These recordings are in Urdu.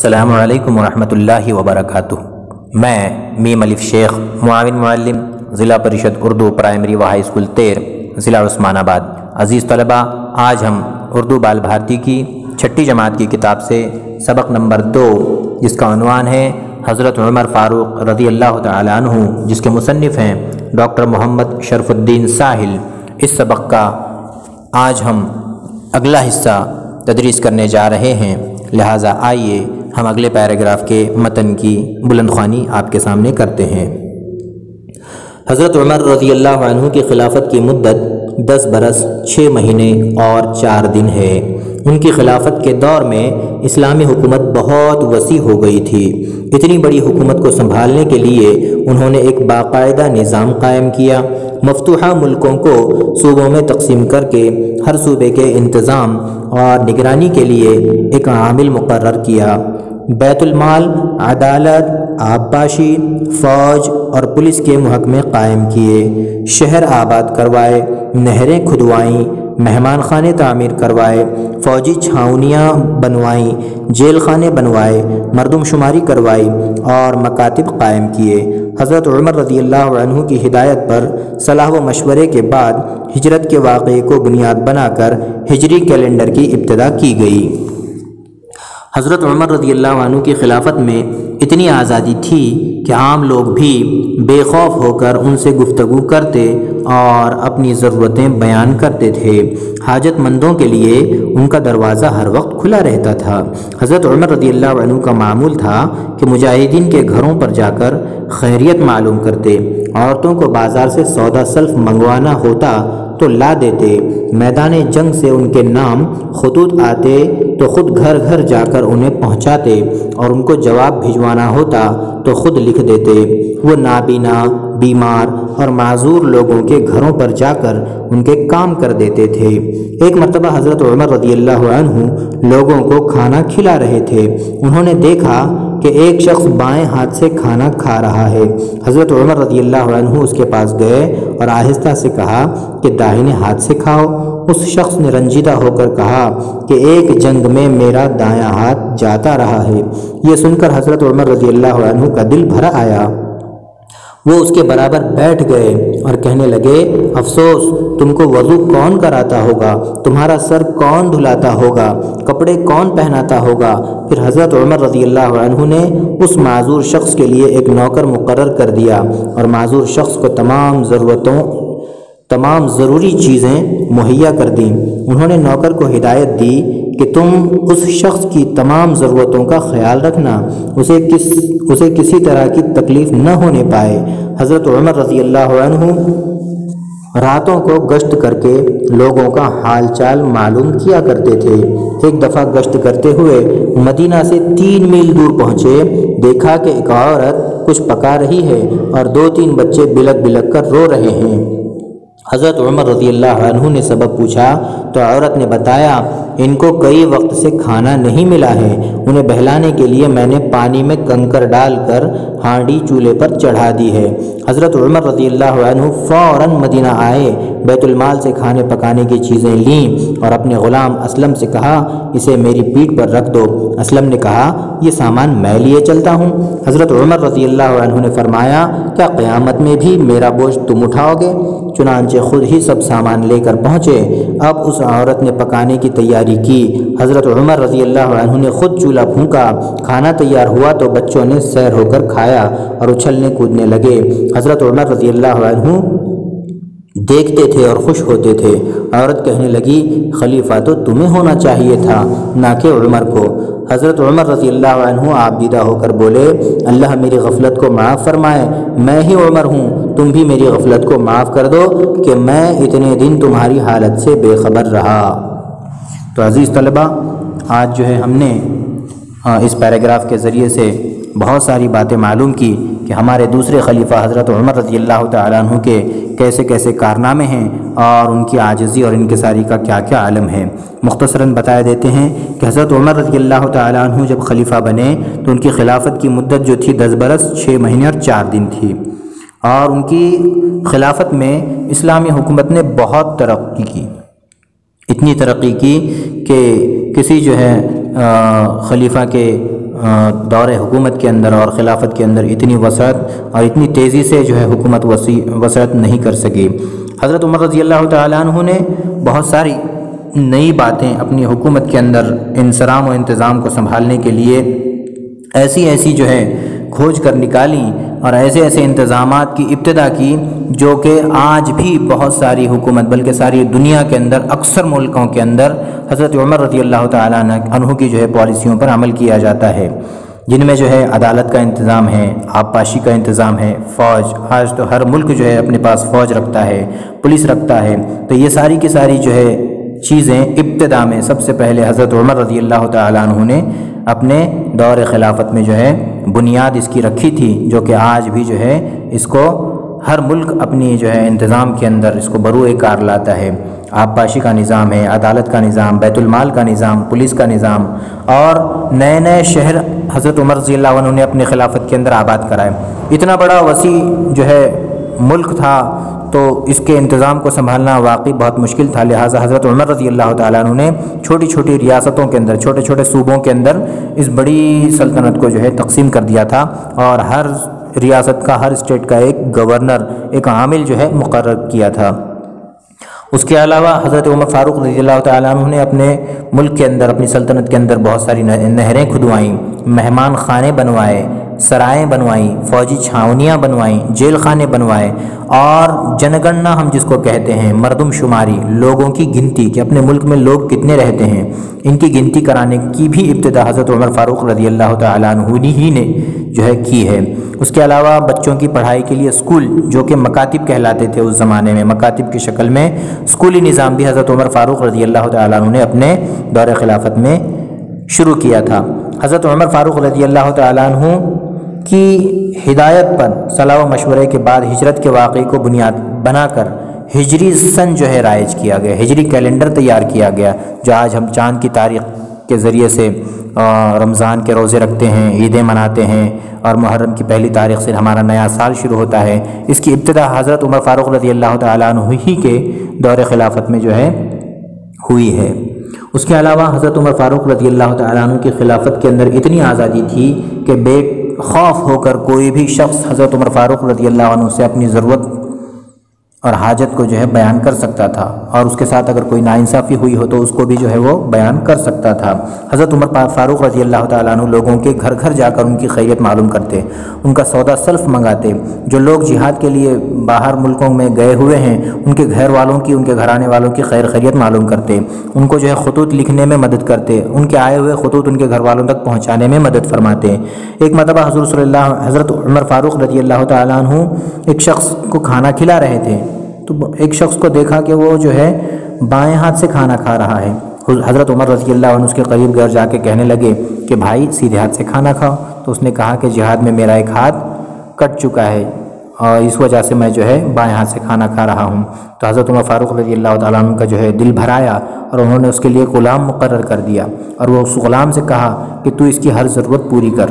السلام علیکم ورحمۃ اللہ وبرکاتہ۔ میں میم الف شیخ معاون معلم ضلع پریشد اردو پرائمری و ہائی اسکول تیر ضلع عثمان آباد۔ عزیز طلباء، آج ہم اردو بال بھارتی کی چھٹی جماعت کی کتاب سے سبق نمبر 2 جس کا عنوان ہے حضرت عمر فاروق رضی اللہ تعالی عنہ، جس کے مصنف ہیں ڈاکٹر محمد شرف الدین ساحل، اس سبق کا آج ہم اگلا حصہ تدریس کرنے جا رہے ہیں، لہٰذا آئیے ہم اگلے پیراگراف کے متن کی بلند خوانی آپ کے سامنے کرتے ہیں۔ حضرت عمر رضی اللہ عنہ کی خلافت کی مدت 10 برس 6 مہینے اور 4 دن ہے۔ ان کی خلافت کے دور میں اسلامی حکومت بہت وسیع ہو گئی تھی۔ اتنی بڑی حکومت کو سنبھالنے کے لیے انہوں نے ایک باقاعدہ نظام قائم کیا۔ مفتوحہ ملکوں کو صوبوں میں تقسیم کر کے ہر صوبے کے انتظام اور نگرانی کے لیے ایک عامل مقرر کیا۔ بیت المال، عدالت، آبپاشی، فوج اور پولیس کے محکمے قائم کیے، شہر آباد کروائے، نہریں کھدوائیں، مہمان خانے تعمیر کروائے، فوجی چھاؤنیاں بنوائیں، جیل خانے بنوائے، مردم شماری کروائی اور مکاتب قائم کیے۔ حضرت عمر رضی اللہ عنہ کی ہدایت پر صلاح و مشورے کے بعد ہجرت کے واقعے کو بنیاد بنا کر ہجری کیلنڈر کی ابتدا کی گئی۔ حضرت عمر رضی اللہ عنہ کی خلافت میں اتنی آزادی تھی کہ عام لوگ بھی بے خوف ہو کر ان سے گفتگو کرتے اور اپنی ضرورتیں بیان کرتے تھے۔ حاجت مندوں کے لیے ان کا دروازہ ہر وقت کھلا رہتا تھا۔ حضرت عمر رضی اللہ عنہ کا معمول تھا کہ مجاہدین کے گھروں پر جا کر خیریت معلوم کرتے، عورتوں کو بازار سے سودا سلف منگوانا ہوتا تو لا دیتے، میدان جنگ سے ان کے نام خطوط آتے تو خود گھر گھر جا کر انہیں پہنچاتے، اور ان کو جواب بھجوانا ہوتا تو خود لکھ دیتے۔ وہ نابینا، بیمار اور معذور لوگوں کے گھروں پر جا کر ان کے کام کر دیتے تھے۔ ایک مرتبہ حضرت عمر رضی اللہ عنہ لوگوں کو کھانا کھلا رہے تھے۔ انہوں نے دیکھا کہ ایک شخص بائیں ہاتھ سے کھانا کھا رہا ہے۔ حضرت عمر رضی اللہ عنہ اس کے پاس گئے اور آہستہ سے کہا کہ داہنے ہاتھ سے کھاؤ۔ اس شخص نے رنجیدہ ہو کر کہا کہ ایک جنگ میں میرا دایاں ہاتھ جاتا رہا ہے۔ یہ سن کر حضرت عمر رضی اللہ عنہ کا دل بھر آیا۔ وہ اس کے برابر بیٹھ گئے اور کہنے لگے، افسوس، تم کو وضو کون کراتا ہوگا، تمہارا سر کون دھلاتا ہوگا، کپڑے کون پہناتا ہوگا۔ پھر حضرت عمر رضی اللہ عنہ نے اس معذور شخص کے لیے ایک نوکر مقرر کر دیا اور معذور شخص کو تمام ضروری چیزیں مہیا کر دیں۔ انہوں نے نوکر کو ہدایت دی کہ تم اس شخص کی تمام ضرورتوں کا خیال رکھنا، اسے کسی طرح کی تکلیف نہ ہونے پائے۔ حضرت عمر رضی اللہ عنہ راتوں کو گشت کر کے لوگوں کا حال چال معلوم کیا کرتے تھے۔ ایک دفعہ گشت کرتے ہوئے مدینہ سے 3 میل دور پہنچے، دیکھا کہ ایک عورت کچھ پکا رہی ہے اور 2-3 بچے بلک بلک کر رو رہے ہیں۔ حضرت عمر رضی اللہ عنہ نے سبب پوچھا تو عورت نے بتایا، ان کو کئی وقت سے کھانا نہیں ملا ہے، انہیں بہلانے کے لیے میں نے پانی میں کنکر ڈال کر ہانڈی چولہے پر چڑھا دی ہے۔ حضرت عمر رضی اللہ عنہ فوراً مدینہ آئے، بیت المال سے کھانے پکانے کی چیزیں لیں اور اپنے غلام اسلم سے کہا، اسے میری پیٹھ پر رکھ دو۔ اسلم نے کہا، یہ سامان میں لیے چلتا ہوں۔ حضرت عمر رضی اللہ عنہ نے فرمایا، کیا قیامت میں بھی میرا بوجھ تم اٹھاؤ گے؟ چنانچہ خود ہی سب سامان لے کر پہنچے۔ اب اس عورت نے پکانے کی تیاری کی۔ حضرت عمر رضی اللہ عنہ نے خود چولہا پھونکا۔ کھانا تیار ہوا تو بچوں نے سیر ہو کر کھایا اور اچھلنے کودنے لگے۔ حضرت عمر رضی اللہ عنہ دیکھتے تھے اور خوش ہوتے تھے۔ عورت کہنے لگی، خلیفہ تو تمہیں ہونا چاہیے تھا، نہ کہ عمر کو۔ حضرت عمر رضی اللہ عنہ آبدیدہ ہو کر بولے، اللہ میری غفلت کو معاف فرمائے، میں ہی عمر ہوں، تم بھی میری غفلت کو معاف کر دو کہ میں اتنے دن تمہاری حالت سے بے خبر رہا۔ تو عزیز طلباء، آج جو ہے ہم نے اس پیراگراف کے ذریعے سے بہت ساری باتیں معلوم کی کہ ہمارے دوسرے خلیفہ حضرت عمر رضی اللہ تعالیٰ عنہ کے کیسے کیسے کارنامے ہیں اور ان کی عاجزی اور انکساری کا کیا کیا عالم ہے۔ مختصراً بتایا دیتے ہیں کہ حضرت عمر رضی اللہ تعالیٰ عنہ جب خلیفہ بنے تو ان کی خلافت کی مدت جو تھی 10 برس 6 مہینے اور 4 دن تھی، اور ان کی خلافت میں اسلامی حکومت نے بہت ترقی کی، اتنی ترقی کی کہ کسی جو ہے خلیفہ کے دور حکومت کے اندر اور خلافت کے اندر اتنی وسعت اور اتنی تیزی سے جو ہے حکومت وسعت نہیں کر سکی۔ حضرت عمر رضی اللہ تعالیٰ عنہ نے بہت ساری نئی باتیں اپنی حکومت کے اندر انصرام و انتظام کو سنبھالنے کے لیے ایسی جو ہے کھوج کر نکالی اور ایسے انتظامات کی ابتدا کی جو کہ آج بھی بہت ساری حکومت بلکہ ساری دنیا کے اندر اکثر ملکوں کے اندر حضرت عمر رضی اللہ تعالیٰ عنہ کی جو ہے پالیسیوں پر عمل کیا جاتا ہے، جن میں جو ہے عدالت کا انتظام ہے، آبپاشی کا انتظام ہے، فوج، آج تو ہر ملک جو ہے اپنے پاس فوج رکھتا ہے، پولیس رکھتا ہے، تو یہ ساری کی ساری جو ہے چیزیں ابتدا میں سب سے پہلے حضرت عمر رضی اللہ تعالیٰ عنہ نے اپنے دور خلافت میں جو ہے بنیاد اس کی رکھی تھی، جو کہ آج بھی جو ہے اس کو ہر ملک اپنی جو ہے انتظام کے اندر اس کو بروئے کار لاتا ہے۔ آبپاشی کا نظام ہے، عدالت کا نظام، بیت المال کا نظام، پولیس کا نظام، اور نئے شہر حضرت عمر رضی اللہ عنہ نے اپنے خلافت کے اندر آباد کرائے۔ اتنا بڑا وسیع جو ہے ملک تھا تو اس کے انتظام کو سنبھالنا واقعی بہت مشکل تھا، لہٰذا حضرت عمر رضی اللہ تعالیٰ عنہ نے چھوٹی چھوٹی ریاستوں کے اندر، چھوٹے چھوٹے صوبوں کے اندر اس بڑی سلطنت کو جو ہے تقسیم کر دیا تھا، اور ہر ریاست کا، ہر اسٹیٹ کا ایک گورنر، ایک عامل جو ہے مقرر کیا تھا۔ اس کے علاوہ حضرت عمر فاروق رضی اللہ تعالیٰ عنہ نے اپنے ملک کے اندر، اپنی سلطنت کے اندر بہت ساری نہریں کھدوائیں، مہمان خانے بنوائے، سرائیں بنوائیں، فوجی چھاونیاں بنوائیں، جیل خانے بنوائے، اور جنگننا ہم جس کو کہتے ہیں، مردم شماری، لوگوں کی گنتی کہ اپنے ملک میں لوگ کتنے رہتے ہیں، ان کی گنتی کرانے کی بھی ابتدا حضرت عمر فاروق رضی اللہ تعالیٰ عنہ ہی نے جو ہے کی ہے۔ اس کے علاوہ بچوں کی پڑھائی کے لیے اسکول، جو کہ مکاتب کہلاتے تھے اس زمانے میں، مکاتب کی شکل میں اسکولی نظام بھی حضرت عمر فاروق رضی اللہ تعالیٰ عنہ نے اپنے دور خلافت میں شروع کیا تھا۔ حضرت عمر فاروق رضی اللہ تعالیٰ عنہ کی ہدایت پر صلاح و مشورے کے بعد ہجرت کے واقعے کو بنیاد بنا کر ہجری سن جو ہے رائج کیا گیا، ہجری کیلنڈر تیار کیا گیا، جو آج ہم چاند کی تاریخ کے ذریعے سے رمضان کے روزے رکھتے ہیں، عیدیں مناتے ہیں، اور محرم کی پہلی تاریخ سے ہمارا نیا سال شروع ہوتا ہے۔ اس کی ابتدا حضرت عمر فاروق رضی اللہ تعالیٰ عنہ ہی کے دور خلافت میں جو ہے ہوئی ہے۔ اس کے علاوہ حضرت عمر فاروق رضی اللہ تعالیٰ عنہ کی خلافت کے اندر اتنی آزادی تھی کہ بے خوف ہو کر کوئی بھی شخص حضرت عمر فاروق رضی اللہ عنہ سے اپنی ضرورت اور حاجت کو جو ہے بیان کر سکتا تھا، اور اس کے ساتھ اگر کوئی ناانصافی ہوئی ہو تو اس کو بھی جو ہے وہ بیان کر سکتا تھا۔ حضرت عمر فاروق رضی اللہ تعالیٰ عنہ لوگوں کے گھر گھر جا کر ان کی خیریت معلوم کرتے، ان کا سودا سلف منگاتے، جو لوگ جہاد کے لیے باہر ملکوں میں گئے ہوئے ہیں ان کے گھر والوں کی، ان کے گھرانے والوں کی خیریت معلوم کرتے، ان کو جو ہے خطوط لکھنے میں مدد کرتے، ان کے آئے ہوئے خطوط ان کے گھر والوں تک پہنچانے میں مدد فرماتے۔ ایک مرتبہ حضرت عمر فاروق رضی اللہ تعالیٰ عنہ ایک شخص کو کھانا کھلا رہے تھے، تو ایک شخص کو دیکھا کہ وہ جو ہے بائیں ہاتھ سے کھانا کھا رہا ہے۔ حضرت عمر رضی اللہ عنہ اس کے قریب گھر جا کے کہنے لگے کہ بھائی سیدھے ہاتھ سے کھانا کھاؤ، تو اس نے کہا کہ جہاد میں میرا ایک ہاتھ کٹ چکا ہے اور اس وجہ سے میں جو ہے بائیں ہاتھ سے کھانا کھا رہا ہوں۔ تو حضرت عمر فاروق رضی اللہ تعالیٰ عنہ کا جو ہے دل بھر آیا، اور انہوں نے اس کے لیے غلام مقرر کر دیا، اور وہ اس غلام سے کہا کہ تو اس کی ہر ضرورت پوری کر،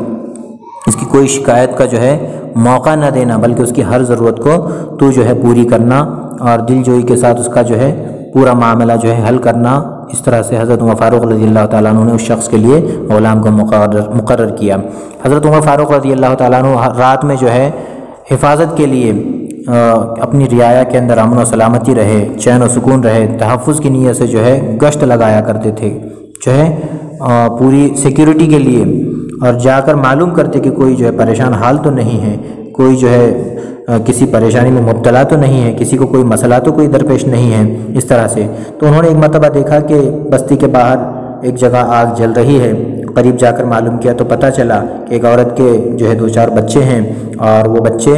اس کی کوئی شکایت کا جو ہے موقع نہ دینا، بلکہ اس کی ہر ضرورت کو تو جو ہے پوری کرنا، اور دل جوئی کے ساتھ اس کا جو ہے پورا معاملہ جو ہے حل کرنا۔ اس طرح سے حضرت عمر فاروق رضی اللہ تعالیٰ عنہ نے اس شخص کے لیے غلام کو مقرر کیا۔ حضرت عمر فاروق رضی اللہ تعالیٰ عنہ رات میں جو ہے حفاظت کے لیے اپنی رعایا کے اندر امن و سلامتی رہے، چین و سکون رہے، تحفظ کی نیت سے جو ہے گشت لگایا کرتے تھے، جو ہے پوری سیکیورٹی کے لیے، اور جا کر معلوم کرتے کہ کوئی جو ہے پریشان حال تو نہیں ہے، کوئی جو ہے کسی پریشانی میں مبتلا تو نہیں ہے، کسی کو کوئی مسئلہ تو کوئی درپیش نہیں ہے، اس طرح سے۔ تو انہوں نے ایک مرتبہ دیکھا کہ بستی کے باہر ایک جگہ آگ جل رہی ہے، قریب جا کر معلوم کیا تو پتہ چلا کہ ایک عورت کے جو ہے 2-4 بچے ہیں، اور وہ بچے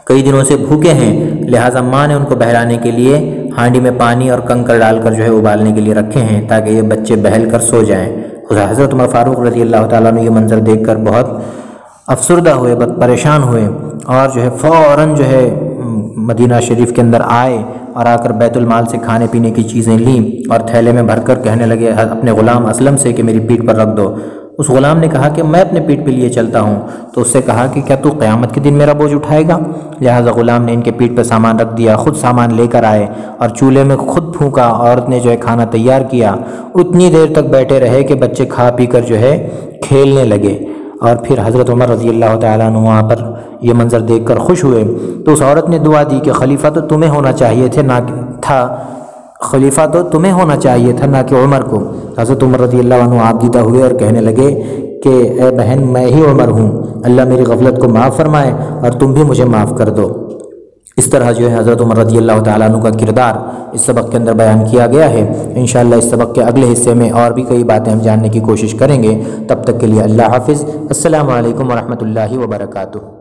کئی دنوں سے بھوکے ہیں، لہٰذا ماں نے ان کو بہلانے کے لیے ہانڈی میں پانی اور کنکر ڈال کر جو ہے ابالنے کے لیے رکھے ہیں تاکہ یہ بچے بہل کر سو جائیں۔ حضرت عمر فاروق رضی اللہ تعالیٰ نے یہ منظر دیکھ کر بہت افسردہ ہوئے، بہت پریشان ہوئے، اور جو ہے فوراً جو ہے مدینہ شریف کے اندر آئے، اور آ کر بیت المال سے کھانے پینے کی چیزیں لیں اور تھیلے میں بھر کر کہنے لگے اپنے غلام اسلم سے کہ میری پیٹھ پر رکھ دو۔ اس غلام نے کہا کہ میں اپنے پیٹھ پہ لیے چلتا ہوں، تو اس سے کہا کہ کیا تو قیامت کے دن میرا بوجھ اٹھائے گا؟ لہٰذا غلام نے ان کے پیٹھ پہ سامان رکھ دیا، خود سامان لے کر آئے اور چولہے میں خود پھونکا، عورت نے جو ہے کھانا تیار کیا، اتنی دیر تک بیٹھے رہے کہ بچے کھا پی کر جو ہے کھیلنے لگے، اور پھر حضرت عمر رضی اللہ تعالیٰ عنہ وہاں پر یہ منظر دیکھ کر خوش ہوئے، تو اس عورت نے دعا دی کہ خلیفہ تو تمہیں ہونا چاہیے تھا نہ کہ عمر کو۔ حضرت عمر رضی اللہ عنہ آپ دیدہ ہوئے اور کہنے لگے کہ اے بہن، میں ہی عمر ہوں، اللہ میری غفلت کو معاف فرمائے اور تم بھی مجھے معاف کر دو۔ اس طرح جو ہے حضرت عمر رضی اللہ تعالیٰ عنہ کا کردار اس سبق کے اندر بیان کیا گیا ہے۔ انشاءاللہ اس سبق کے اگلے حصے میں اور بھی کئی باتیں ہم جاننے کی کوشش کریں گے۔ تب تک کے لیے اللہ حافظ۔ السلام علیکم ورحمۃ اللہ وبرکاتہ۔